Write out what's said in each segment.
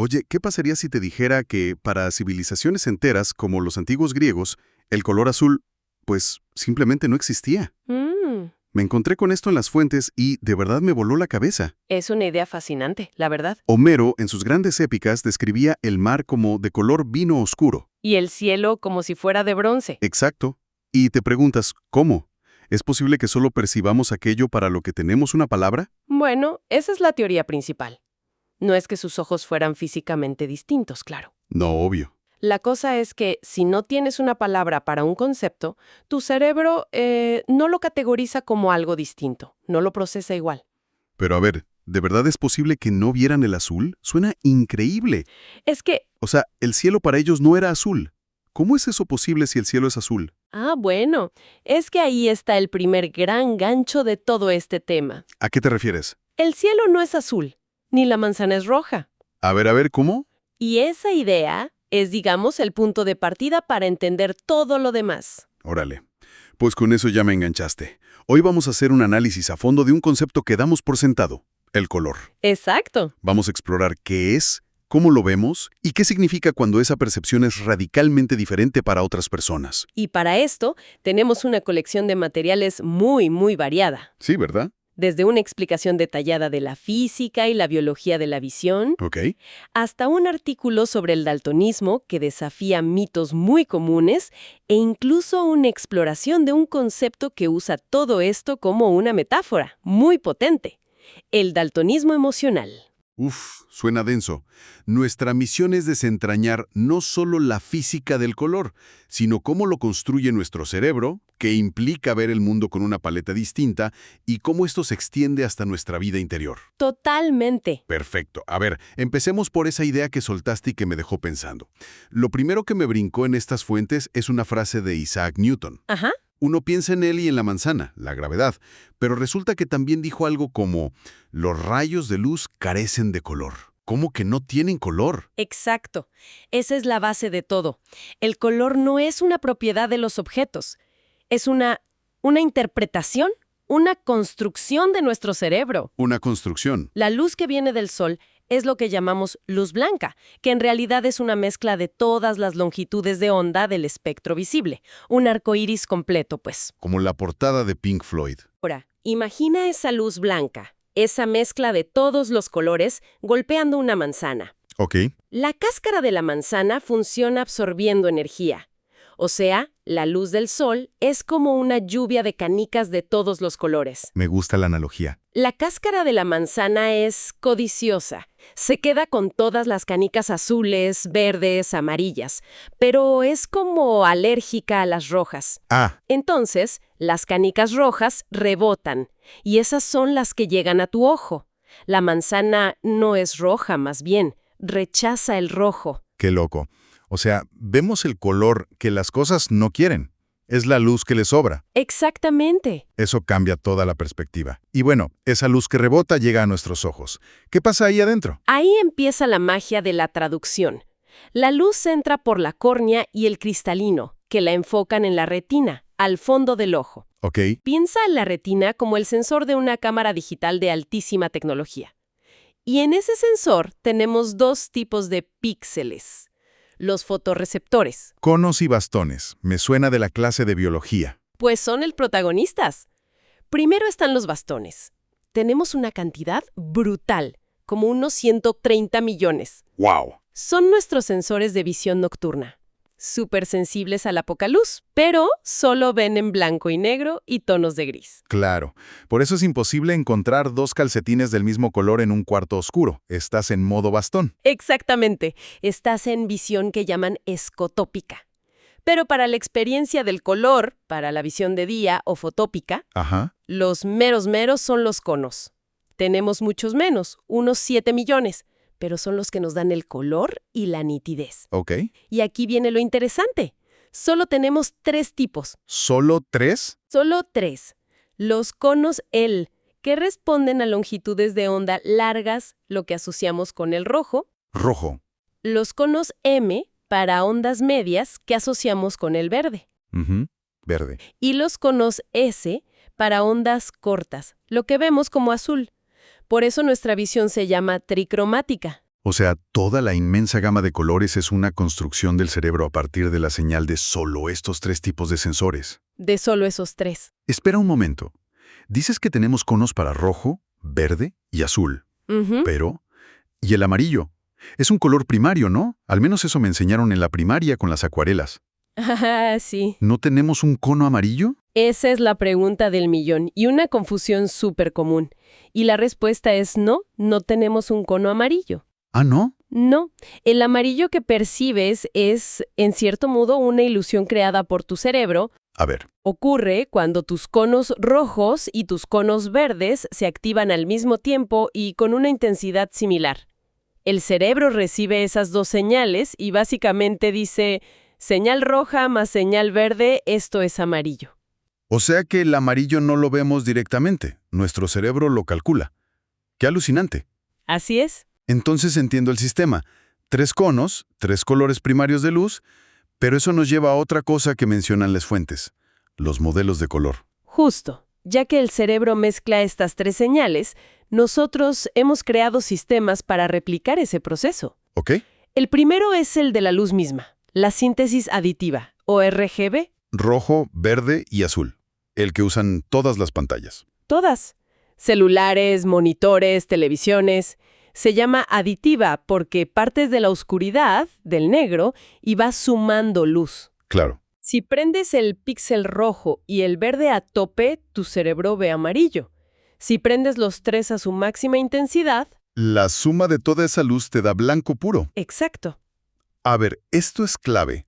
Oye, ¿qué pasaría si te dijera que para civilizaciones enteras, como los antiguos griegos, el color azul, pues, simplemente no existía? Mm, Me encontré con esto en las fuentes y de verdad me voló la cabeza. es una idea fascinante, la verdad. Homero, en sus grandes épicas, describía el mar como de color vino oscuro. Y el cielo como si fuera de bronce. Exacto. Y te preguntas, ¿cómo? ¿Es posible que solo percibamos aquello para lo que tenemos una palabra? Bueno, esa es la teoría principal. No es que sus ojos fueran físicamente distintos, claro. No, obvio. La cosa es que si no tienes una palabra para un concepto, tu cerebro no lo categoriza como algo distinto, no lo procesa igual. Pero a ver, ¿de verdad es posible que no vieran el azul? Suena increíble. Es que, O sea, el cielo para ellos no era azul. ¿Cómo es eso posible si el cielo es azul? bueno, es que ahí está el primer gran gancho de todo este tema. ¿A qué te refieres? El cielo no es azul, ni la manzana es roja. A ver, ¿cómo? Y esa idea es, digamos, el punto de partida para entender todo lo demás. Órale. Pues con eso ya me enganchaste. Hoy vamos a hacer un análisis a fondo de un concepto que damos por sentado, el color. Exacto. Vamos a explorar qué es, cómo lo vemos y qué significa cuando esa percepción es radicalmente diferente para otras personas. Y para esto tenemos una colección de materiales muy, muy variada. Sí, ¿verdad? Desde una explicación detallada de la física y la biología de la visión, Ok. hasta un artículo sobre el daltonismo que desafía mitos muy comunes e incluso una exploración de un concepto que usa todo esto como una metáfora muy potente: el daltonismo emocional. Uf, suena denso. Nuestra misión es desentrañar no solo la física del color, sino cómo lo construye nuestro cerebro, qué implica ver el mundo con una paleta distinta y cómo esto se extiende hasta nuestra vida interior. Totalmente. Perfecto. A ver, empecemos por esa idea que soltaste y que me dejó pensando. Lo primero que me brincó en estas fuentes es una frase de Isaac Newton. Ajá. Uno piensa en él y en la manzana, la gravedad, pero resulta que también dijo algo como, los rayos de luz carecen de color. ¿Cómo que no tienen color? Exacto. Esa es la base de todo. El color no es una propiedad de los objetos. Es una interpretación, una construcción de nuestro cerebro. Una construcción. La luz que viene del sol es lo que llamamos luz blanca, que en realidad es una mezcla de todas las longitudes de onda del espectro visible. Un arco iris completo, pues. Como la portada de Pink Floyd. Ahora, imagina esa luz blanca, esa mezcla de todos los colores golpeando una manzana. Ok. La cáscara de la manzana funciona absorbiendo energía. O sea, la luz del sol es como una lluvia de canicas de todos los colores. Me gusta la analogía. La cáscara de la manzana es codiciosa. Se queda con todas las canicas azules, verdes, amarillas, pero es como alérgica a las rojas. Ah, Entonces, las canicas rojas rebotan, y esas son las que llegan a tu ojo. La manzana no es roja, más bien, rechaza el rojo. qué loco. O sea, vemos el color que las cosas no quieren. Es la luz que les sobra. Exactamente. Eso cambia toda la perspectiva. Y bueno, esa luz que rebota llega a nuestros ojos. ¿Qué pasa ahí adentro? Ahí empieza la magia de la traducción. La luz entra por la córnea y el cristalino, que la enfocan en la retina, al fondo del ojo. Ok. Piensa en la retina como el sensor de una cámara digital de altísima tecnología. Y en ese sensor tenemos dos tipos de píxeles: los fotorreceptores, Conos y bastones. Me suena de la clase de biología. pues son el protagonistas. Primero están los bastones. Tenemos una cantidad brutal, como unos 130 millones. ¡Wow! Son nuestros sensores de visión nocturna, súper sensibles a la poca luz, pero solo ven en blanco y negro y tonos de gris. Claro. Por eso es imposible encontrar dos calcetines del mismo color en un cuarto oscuro. Estás en modo bastón. Exactamente, estás en visión que llaman escotópica. Pero para la experiencia del color, para la visión de día o fotópica, Ajá. los meros meros son los conos. Tenemos muchos menos, unos 7 millones, pero son los que nos dan el color y la nitidez. Ok. Y aquí viene lo interesante. Solo tenemos 3 tipos. ¿Solo 3? Solo 3. Los conos L, que responden a longitudes de onda largas, lo que asociamos con el rojo. Rojo. Los conos M, para ondas medias, que asociamos con el verde. Ujú. Verde. Y los conos S, para ondas cortas, lo que vemos como azul. Por eso nuestra visión se llama tricromática. O sea, toda la inmensa gama de colores es una construcción del cerebro a partir de la señal de solo estos 3 tipos de sensores. De solo esos 3. Espera un momento. Dices que tenemos conos para rojo, verde y azul. Ujú. Pero, ¿y el amarillo? Es un color primario, ¿no? Al menos eso me enseñaron en la primaria con las acuarelas. Ah, sí. ¿No tenemos un cono amarillo? Esa es la pregunta del millón y una confusión súper común. Y la respuesta es no, no tenemos un cono amarillo. Ah, ¿no? No, el amarillo que percibes es, en cierto modo, una ilusión creada por tu cerebro. A ver, Ocurre cuando tus conos rojos y tus conos verdes se activan al mismo tiempo y con una intensidad similar. El cerebro recibe esas 2 señales y básicamente dice, señal roja más señal verde, esto es amarillo. o sea que el amarillo no lo vemos directamente. Nuestro cerebro lo calcula. ¡Qué alucinante! Así es. Entonces entiendo el sistema. 3 conos, 3 colores primarios de luz, pero eso nos lleva a otra cosa que mencionan las fuentes, los modelos de color. Justo, ya que el cerebro mezcla estas 3 señales, nosotros hemos creado sistemas para replicar ese proceso. ¿Ok? El primero es el de la luz misma, la síntesis aditiva, o RGB, Rojo, verde y azul. El que usan todas las pantallas. todas. Celulares, monitores, televisiones. Se llama aditiva porque partes de la oscuridad, del negro, y vas sumando luz. Claro. Si prendes el píxel rojo y el verde a tope, tu cerebro ve amarillo. Si prendes los 3 a su máxima intensidad, La suma de toda esa luz te da blanco puro. exacto. A ver, esto es clave.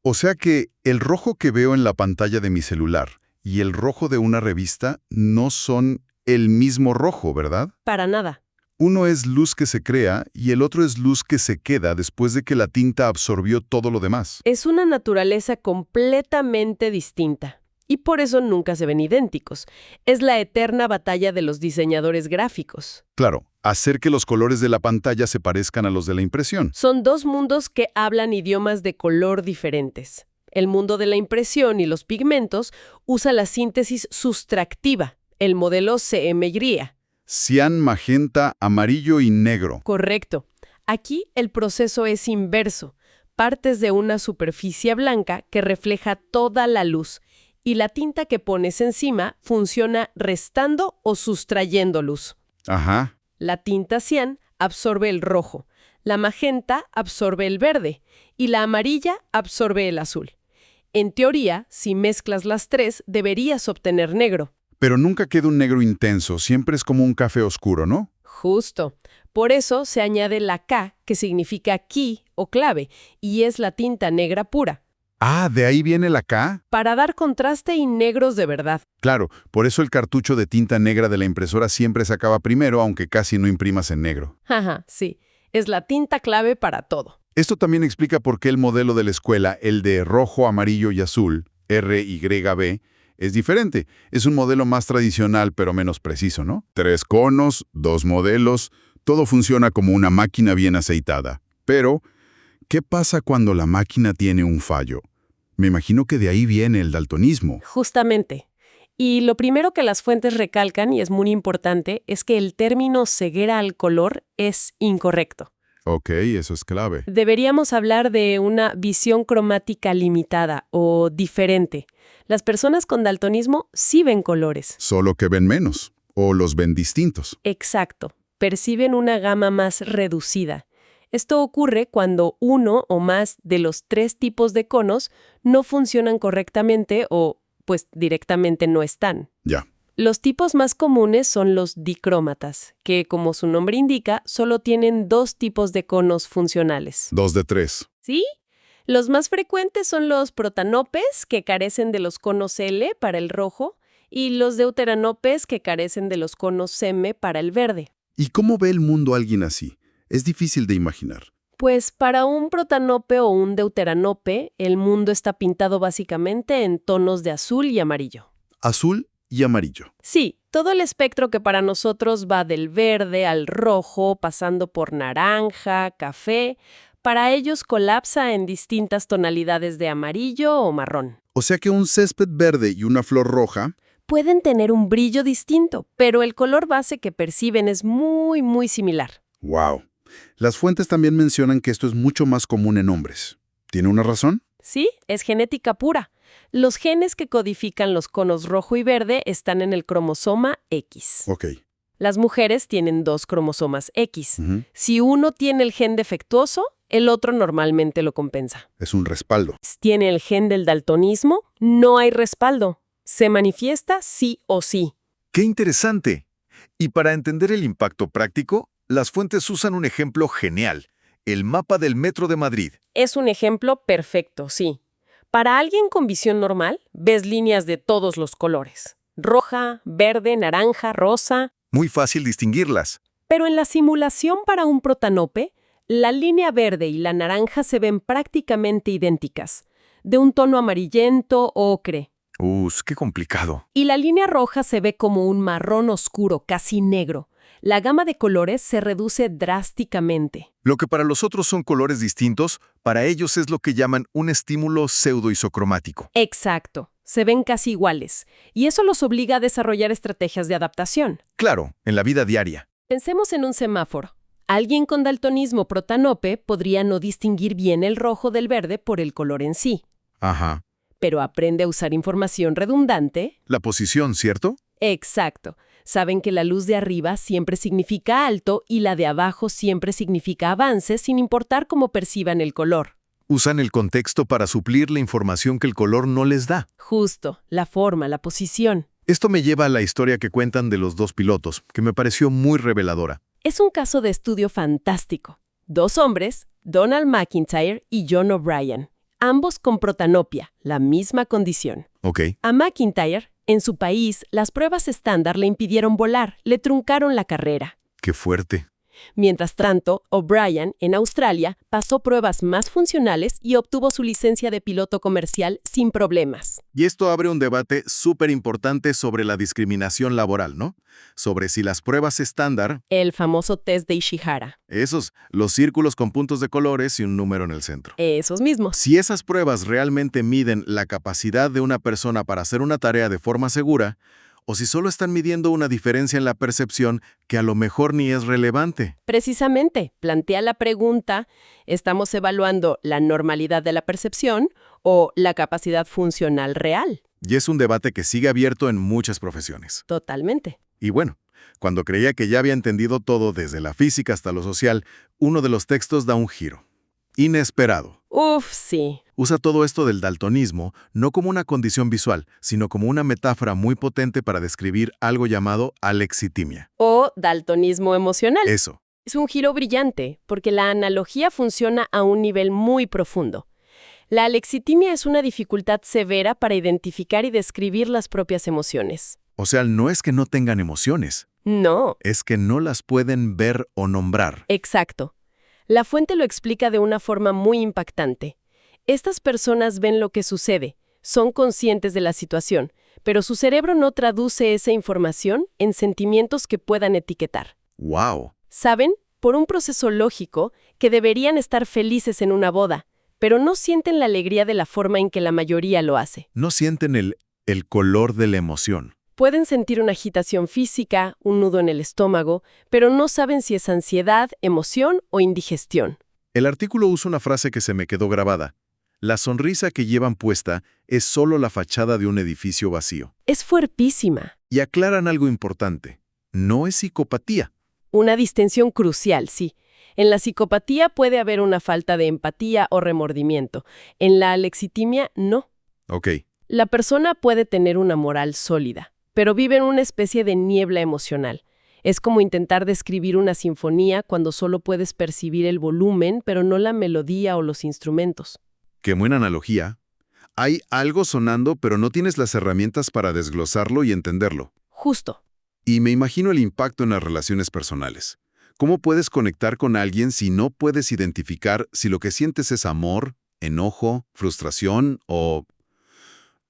O sea que el rojo que veo en la pantalla de mi celular y el rojo de una revista no son el mismo rojo, ¿verdad? Para nada. Uno es luz que se crea y el otro es luz que se queda después de que la tinta absorbió todo lo demás. Es una naturaleza completamente distinta. Y por eso nunca se ven idénticos. Es la eterna batalla de los diseñadores gráficos. Claro, hacer que los colores de la pantalla se parezcan a los de la impresión. Son 2 mundos que hablan idiomas de color diferentes. El mundo de la impresión y los pigmentos usa la síntesis sustractiva, el modelo CMY. Cian, magenta, amarillo y negro. Correcto. Aquí el proceso es inverso. Partes de una superficie blanca que refleja toda la luz y la tinta que pones encima funciona restando o sustrayendo luz. Ajá. La tinta cian absorbe el rojo, la magenta absorbe el verde y la amarilla absorbe el azul. En teoría, si mezclas las 3, deberías obtener negro. Pero nunca queda un negro intenso, siempre es como un café oscuro, ¿no? Justo. Por eso se añade la K, que significa key o clave, y es la tinta negra pura, Ah, ¿de ahí viene la K? para dar contraste y negros de verdad. Claro, por eso el cartucho de tinta negra de la impresora siempre se acaba primero, aunque casi no imprimas en negro. Jaja, sí. Es la tinta clave para todo. Esto también explica por qué el modelo de la escuela, el de rojo, amarillo y azul, RYB, es diferente. Es un modelo más tradicional, pero menos preciso, ¿no? 3 conos, 2 modelos, todo funciona como una máquina bien aceitada. Pero, ¿qué pasa cuando la máquina tiene un fallo? Me imagino que de ahí viene el daltonismo. Justamente. Y lo primero que las fuentes recalcan, y es muy importante, es que el término ceguera al color es incorrecto. Ok, eso es clave. Deberíamos hablar de una visión cromática limitada o diferente. Las personas con daltonismo sí ven colores. Solo que ven menos, o los ven distintos. Exacto. Perciben una gama más reducida. Esto ocurre cuando uno o más de los 3 tipos de conos no funcionan correctamente o, pues, directamente no están. Ya. Los tipos más comunes son los dicrómatas, que, como su nombre indica, solo tienen 2 tipos de conos funcionales. 2 de 3. ¿Sí? Los más frecuentes son los protanopes, que carecen de los conos L para el rojo, y los deuteranopes, que carecen de los conos M para el verde. ¿Y cómo ve el mundo alguien así? Es difícil de imaginar. Pues para un protanope o un deuteranope, el mundo está pintado básicamente en tonos de azul y amarillo. Azul y amarillo. Sí, todo el espectro que para nosotros va del verde al rojo, pasando por naranja, café, para ellos colapsa en distintas tonalidades de amarillo o marrón. O sea que un césped verde y una flor roja... Pueden tener un brillo distinto, pero el color base que perciben es muy, muy similar. ¡Wow! Las fuentes también mencionan que esto es mucho más común en hombres. ¿Tiene una razón? Sí, es genética pura. Los genes que codifican los conos rojo y verde están en el cromosoma X. Ok. Las mujeres tienen 2 cromosomas X. Ujú. Si uno tiene el gen defectuoso, el otro normalmente lo compensa. Es un respaldo. Si tiene el gen del daltonismo, no hay respaldo. Se manifiesta sí o sí. ¡Qué interesante! Y para entender el impacto práctico, las fuentes usan un ejemplo genial, el mapa del Metro de Madrid. Es un ejemplo perfecto, sí. Para alguien con visión normal, ves líneas de todos los colores. Roja, verde, naranja, rosa. Muy fácil distinguirlas. Pero en la simulación para un protanope, la línea verde y la naranja se ven prácticamente idénticas, de un tono amarillento o ocre. ¡Qué complicado! Y la línea roja se ve como un marrón oscuro, casi negro. La gama de colores se reduce drásticamente. Lo que para los otros son colores distintos, para ellos es lo que llaman un estímulo pseudoisocromático. Exacto. Se ven casi iguales. Y eso los obliga a desarrollar estrategias de adaptación. Claro, en la vida diaria. Pensemos en un semáforo. Alguien con daltonismo protanope podría no distinguir bien el rojo del verde por el color en sí. Ajá. Pero aprende a usar información redundante. La posición, ¿cierto? Exacto. Saben que la luz de arriba siempre significa alto y la de abajo siempre significa avance, sin importar cómo perciban el color. Usan el contexto para suplir la información que el color no les da. Justo, la forma, la posición. Esto me lleva a la historia que cuentan de los 2 pilotos, que me pareció muy reveladora. Es un caso de estudio fantástico. 2 hombres, Donald McIntyre y John O'Brien, ambos con protanopia, la misma condición. Ok. A McIntyre, en su país, las pruebas estándar le impidieron volar, le truncaron la carrera. Qué fuerte. Mientras tanto, O'Brien, en Australia, pasó pruebas más funcionales y obtuvo su licencia de piloto comercial sin problemas. Y esto abre un debate súper importante sobre la discriminación laboral, ¿no? Sobre si las pruebas estándar, El famoso test de Ishihara. los círculos con puntos de colores y un número en el centro. Esos mismos. Si esas pruebas realmente miden la capacidad de una persona para hacer una tarea de forma segura, o si solo están midiendo una diferencia en la percepción que a lo mejor ni es relevante. Precisamente, plantea la pregunta, ¿estamos evaluando la normalidad de la percepción o la capacidad funcional real? Y es un debate que sigue abierto en muchas profesiones. Totalmente. Y bueno, cuando creía que ya había entendido todo desde la física hasta lo social, uno de los textos da un giro. Inesperado. Uf, sí. Usa todo esto del daltonismo no como una condición visual, sino como una metáfora muy potente para describir algo llamado alexitimia. O daltonismo emocional. Eso. Es un giro brillante, porque la analogía funciona a un nivel muy profundo. La alexitimia es una dificultad severa para identificar y describir las propias emociones. O sea, no es que no tengan emociones, No, es que no las pueden ver o nombrar. exacto. La fuente lo explica de una forma muy impactante. Estas personas ven lo que sucede, son conscientes de la situación, pero su cerebro no traduce esa información en sentimientos que puedan etiquetar. ¡Wow! Saben, por un proceso lógico, que deberían estar felices en una boda, pero no sienten la alegría de la forma en que la mayoría lo hace. No sienten el color de la emoción. Pueden sentir una agitación física, un nudo en el estómago, pero no saben si es ansiedad, emoción o indigestión. El artículo usa una frase que se me quedó grabada. La sonrisa que llevan puesta es solo la fachada de un edificio vacío. Es fuertísima. Y aclaran algo importante. No es psicopatía. Una distinción crucial, sí. En la psicopatía puede haber una falta de empatía o remordimiento. En la alexitimia, no. Ok. La persona puede tener una moral sólida, pero vive en una especie de niebla emocional. Es como intentar describir una sinfonía cuando solo puedes percibir el volumen, pero no la melodía o los instrumentos. Qué buena analogía. Hay algo sonando, pero no tienes las herramientas para desglosarlo y entenderlo. Justo. Y me imagino el impacto en las relaciones personales. ¿Cómo puedes conectar con alguien si no puedes identificar si lo que sientes es amor, enojo, frustración o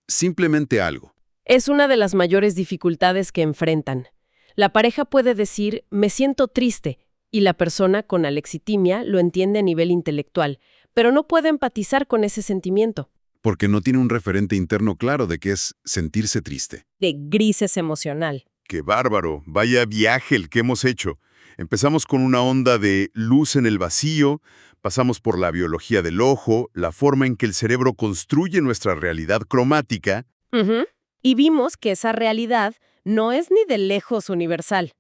simplemente algo? Es una de las mayores dificultades que enfrentan. La pareja puede decir, me siento triste, y la persona con alexitimia lo entiende a nivel intelectual, pero no puede empatizar con ese sentimiento. Porque no tiene un referente interno claro de qué es sentirse triste. De grises emocional. ¡Qué bárbaro! Vaya viaje el que hemos hecho. Empezamos con una onda de luz en el vacío, pasamos por la biología del ojo, la forma en que el cerebro construye nuestra realidad cromática. Ujú. Y vimos que esa realidad no es ni de lejos universal.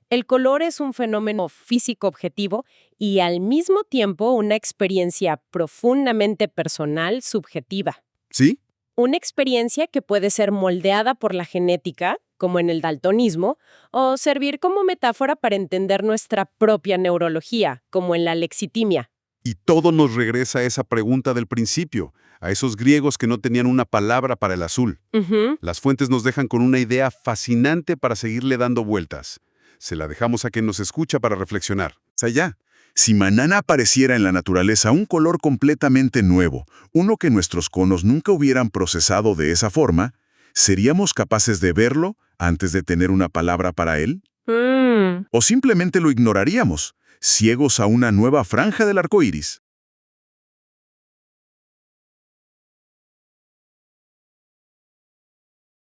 El color es un fenómeno físico objetivo y al mismo tiempo una experiencia profundamente personal, subjetiva. ¿Sí? Una experiencia que puede ser moldeada por la genética, como en el daltonismo, o servir como metáfora para entender nuestra propia neurología, como en la lexitimia. Y todo nos regresa a esa pregunta del principio, a esos griegos que no tenían una palabra para el azul. Ujú. Las fuentes nos dejan con una idea fascinante para seguirle dando vueltas. Se la dejamos a quien nos escucha para reflexionar. Allá. Si mañana apareciera en la naturaleza un color completamente nuevo, uno que nuestros conos nunca hubieran procesado de esa forma, ¿seríamos capaces de verlo antes de tener una palabra para él? ¿O simplemente lo ignoraríamos, ciegos a una nueva franja del arco iris?